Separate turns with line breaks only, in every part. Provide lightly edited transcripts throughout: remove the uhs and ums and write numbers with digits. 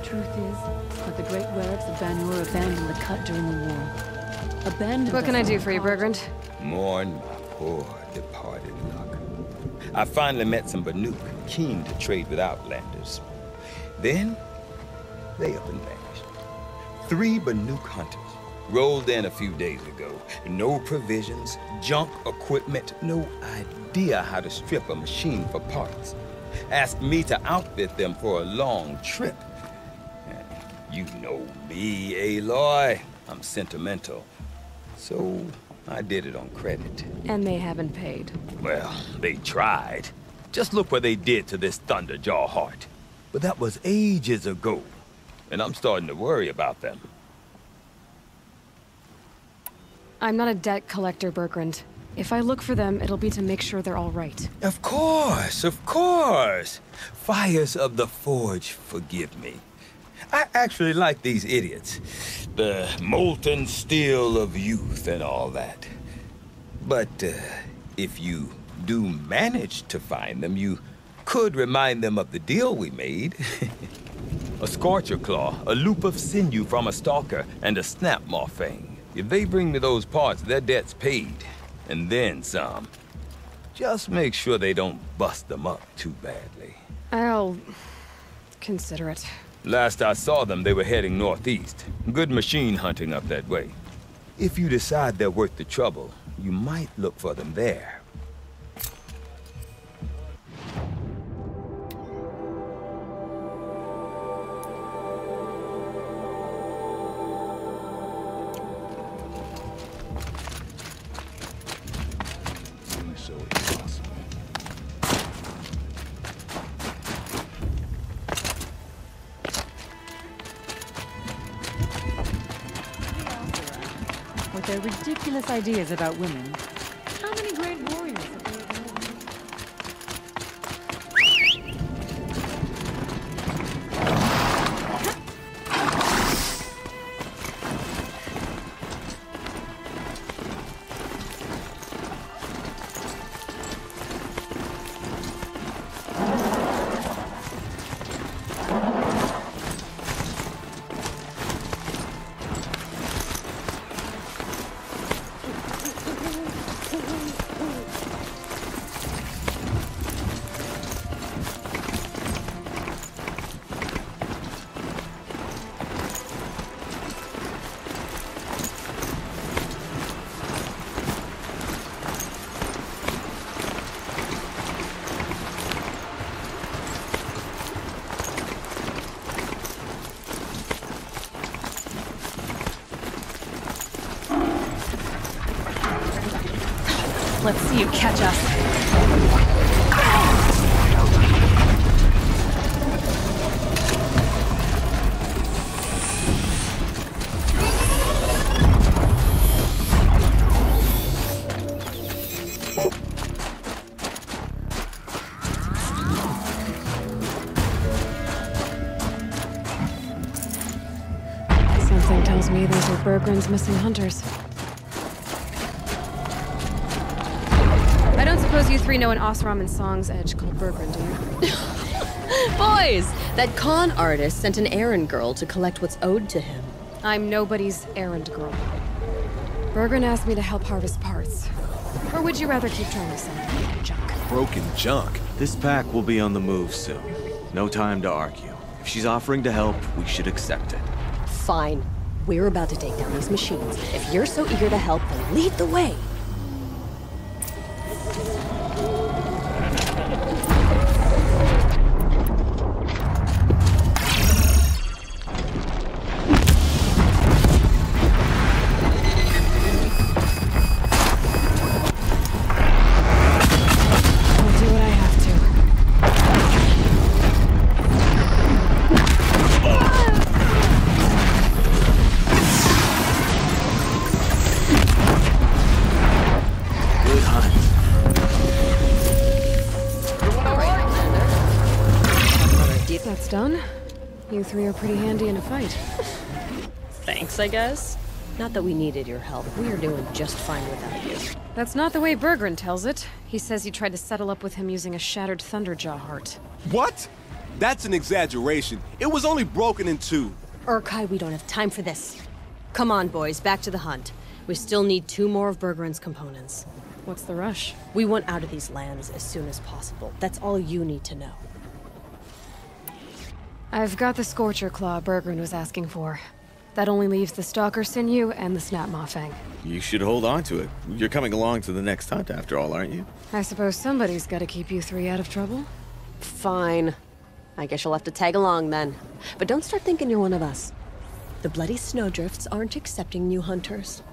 truth is that the great werewolves of Banur abandoned the cut during the war. Abandoned.
What can I do for you, Bergrand?
Mourn my poor departed luck. I finally met some Banuk, keen to trade with Outlanders. Then, they up and vanished. 3 Banuk hunters rolled in a few days ago. No provisions, junk equipment, no idea how to strip a machine for parts. Asked me to outfit them for a long trip. You know me, Aloy. I'm sentimental. So, I did it on credit.
And they haven't paid.
Well, they tried. Just look what they did to this Thunderjaw heart. But that was ages ago. And I'm starting to worry about them.
I'm not a debt collector, Bergrand. If I look for them, it'll be to make sure they're all right.
Of course, of course. Fires of the Forge, forgive me. I actually like these idiots. The molten steel of youth and all that. But if you do manage to find them, you could remind them of the deal we made. A Scorcher Claw, a loop of sinew from a stalker, and a Snapmaw Fang. If they bring me those parts, their debt's paid. And then some. Just make sure they don't bust them up too badly.
I'll consider it.
Last I saw them, they were heading northeast. Good machine hunting up that way. If you decide they're worth the trouble, you might look for them there.
With their ridiculous ideas about women. How many great warriors have they abandoned? Let's see you catch us.
Something tells me those are Bergrand's missing hunters. I don't suppose you 3 know an Osram and Song's edge called Bergrand, do you?
Boys, that con artist sent an errand girl to collect what's owed to him.
I'm nobody's errand girl. Bergrand asked me to help harvest parts. Or would you rather keep trying to sell broken junk?
Broken junk? This pack will be on the move soon. No time to argue. If she's offering to help, we should accept it.
Fine. We're about to take down these machines. If you're so eager to help, then lead the way.
That's done. You 3 are pretty handy in a fight.
Thanks, I guess. Not that we needed your help. We are doing just fine without you.
That's not the way Bergrand tells it. He says you tried to settle up with him using a shattered Thunderjaw heart.
What? That's an exaggeration. It was only broken in two.
Urkai, we don't have time for this. Come on, boys, back to the hunt. We still need 2 more of Bergeron's components.
What's the rush?
We want out of these lands as soon as possible. That's all you need to know.
I've got the Scorcher Claw Bergeron was asking for. That only leaves the Stalker Sinew and the Snap Maw Fang.
You should hold on to it. You're coming along to the next hunt after all, aren't you?
I suppose somebody's gotta keep you 3 out of trouble.
Fine. I guess you'll have to tag along then. But don't start thinking you're one of us. The Bloody Snowdrifts aren't accepting new hunters.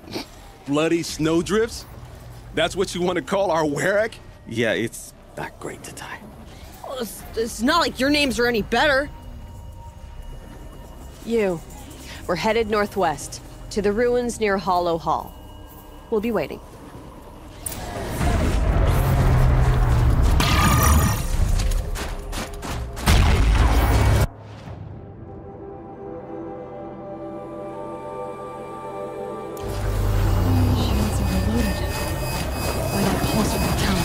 Bloody snowdrifts? That's what you want to call our Warwick?
Yeah, it's not great to tie.
Well, it's not like your names are any better. We're headed northwest, to the ruins near Hollow Hall. We'll be waiting.
Shields are reloaded. By that pulse from the tower.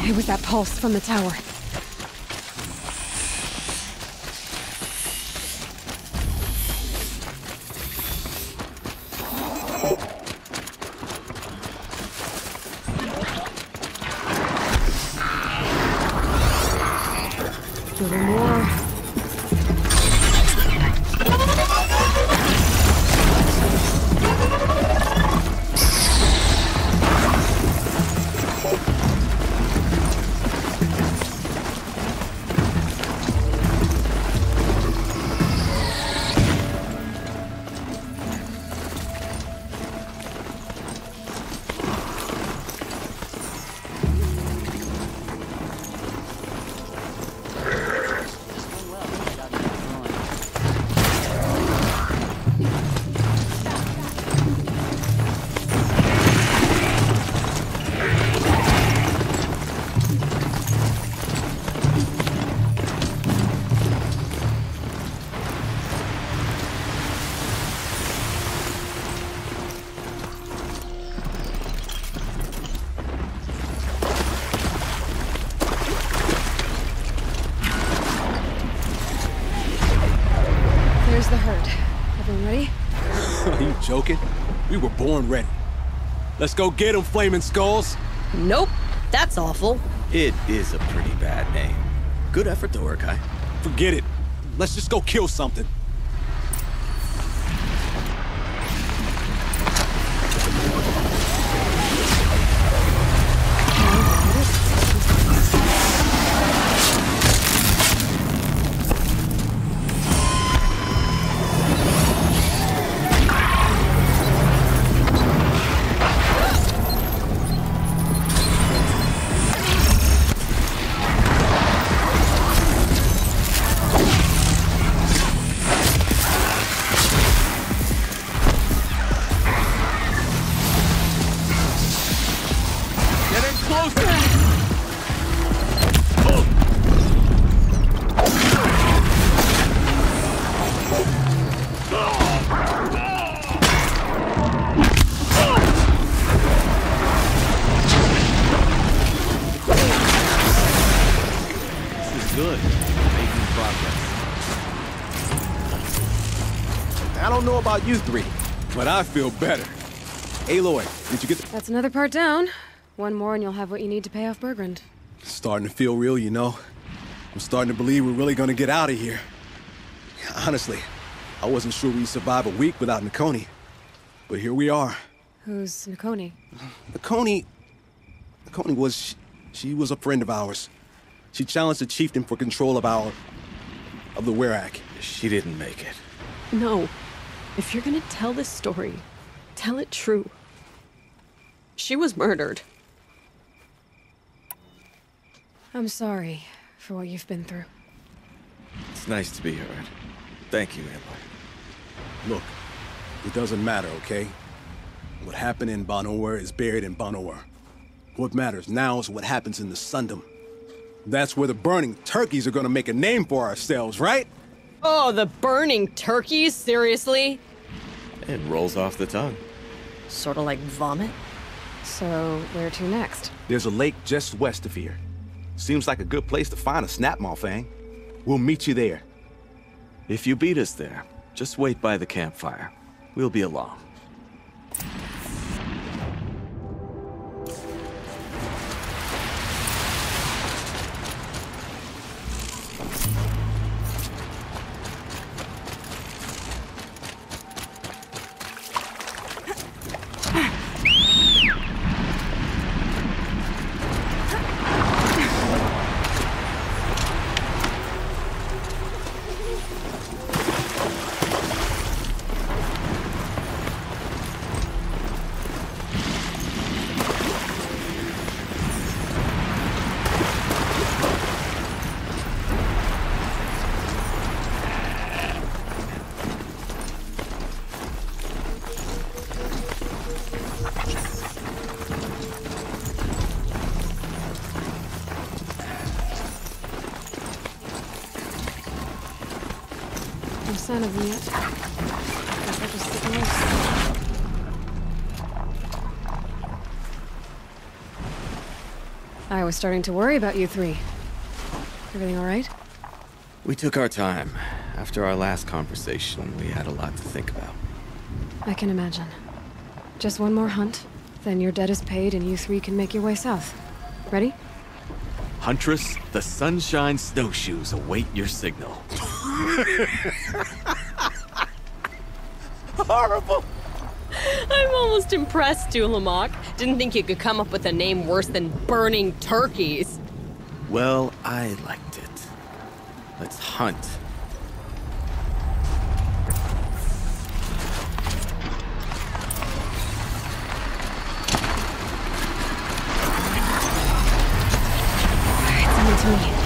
It was that pulse from the tower. A little more. There's the herd. Everyone ready?
Are you joking? We were born ready. Let's go get them, Flaming Skulls.
Nope, that's awful.
It is a pretty bad name. Good effort, though, Urkai.
Forget it. Let's just go kill something.
Now
Good. Making progress.
I don't know about you three, but I feel better. Aloy, did you get the...
That's another part down. One more and you'll have what you need to pay off Bergrand.
Starting to feel real, you know. I'm starting to believe we're really gonna get out of here. Honestly, I wasn't sure we'd survive a week without Nakoni. But here we are.
Who's Nakoni?
Nakoni was... She was a friend of ours. She challenged the chieftain for control of the Werak.
She didn't make it.
No. If you're gonna tell this story, tell it true. She was murdered.
I'm sorry for what you've been through.
It's nice to be heard. Thank you, Aloy.
Look, it doesn't matter, okay? What happened in Ban-Ur is buried in Ban-Ur. What matters now is what happens in the Sundom. That's where the burning turkeys are gonna make a name for ourselves, right?
Oh, the burning turkeys? Seriously?
It rolls off the tongue.
Sort of like vomit?
So, where to next?
There's a lake just west of here. Seems like a good place to find a snapmaw fang. We'll meet you there.
If you beat us there, just wait by the campfire. We'll be along.
No sign of them yet. Guess I'll just sit close. I was starting to worry about you three. Everything all right?
We took our time. After our last conversation, we had a lot to think about.
I can imagine. Just one more hunt, then your debt is paid and you three can make your way south. Ready?
Huntress, the Sunshine Snowshoes await your signal.
Horrible!
I'm almost impressed, Dulamok. Didn't think you could come up with a name worse than burning turkeys.
Well, I liked it. Let's hunt.
Send it to me.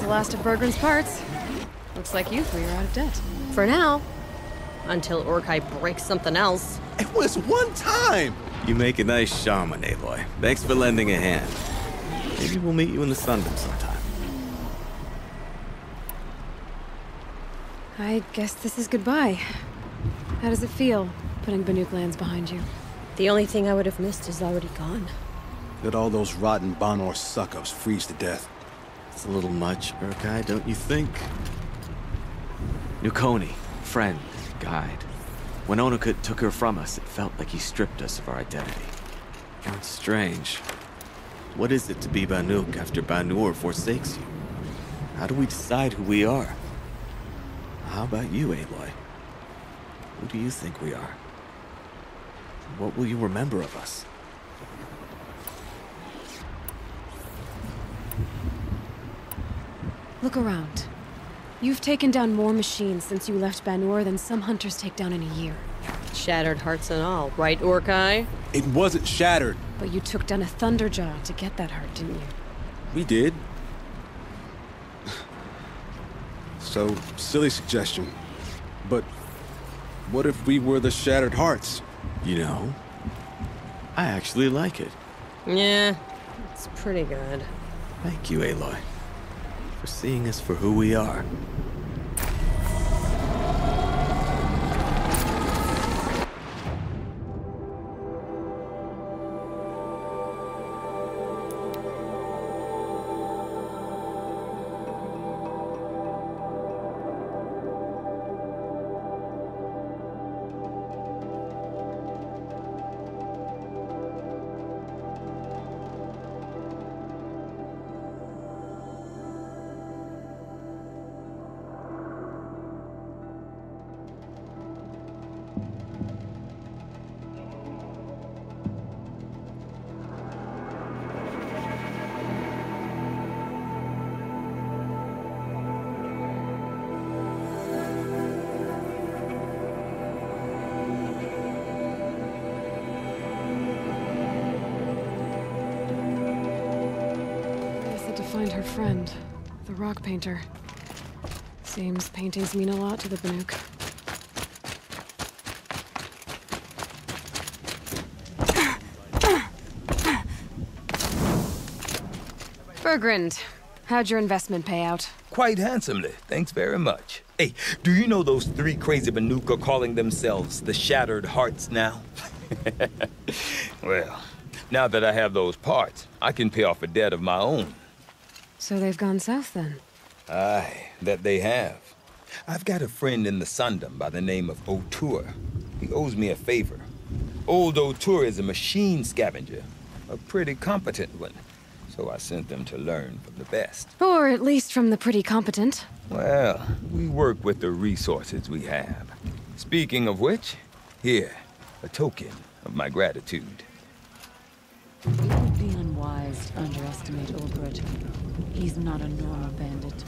last of Bergren's parts. Looks like you three are out of debt.
For now. Until Urkai breaks something else.
It was one time!
You make a nice shaman, Aloy. Thanks for lending a hand. Maybe we'll meet you in the Sundom sometime.
I guess this is goodbye. How does it feel, putting Banuk lands behind you?
The only thing I would have missed is already gone.
Let all those rotten Banor suck-ups freeze to death.
It's a little much, Urkai, don't you think? Nukoni, friend, guide. When Onakut took her from us, it felt like he stripped us of our identity. It's strange. What is it to be Banuk after Banur forsakes you? How do we decide who we are? How about you, Aloy? Who do you think we are? What will you remember of us?
Look around. You've taken down more machines since you left Banur than some hunters take down in a year.
Shattered hearts and all, right, Urkai?
It wasn't shattered.
But you took down a Thunderjaw to get that heart, didn't you?
We did. So, silly suggestion. But what if we were the Shattered Hearts?
You know, I actually like it.
Yeah, it's pretty good.
Thank you, Aloy, for seeing us for who we are.
Find her friend, the rock painter. Seems paintings mean a lot to the Banuk. Bergrand, how'd your investment pay out?
Quite handsomely, thanks very much. Hey, do you know those three crazy Banuk are calling themselves the Shattered Hearts now? Well, now that I have those parts, I can pay off a debt of my own.
So they've gone south, then?
Aye, that they have. I've got a friend in the Sundom by the name of O'Toole. He owes me a favor. Old O'Toole is a machine scavenger, a pretty competent one. So I sent them to learn from the best.
Or at least from the pretty competent.
Well, we work with the resources we have. Speaking of which, here, a token of my gratitude.
It would be unwise to underestimate Ulgrid. He's not a normal bandit.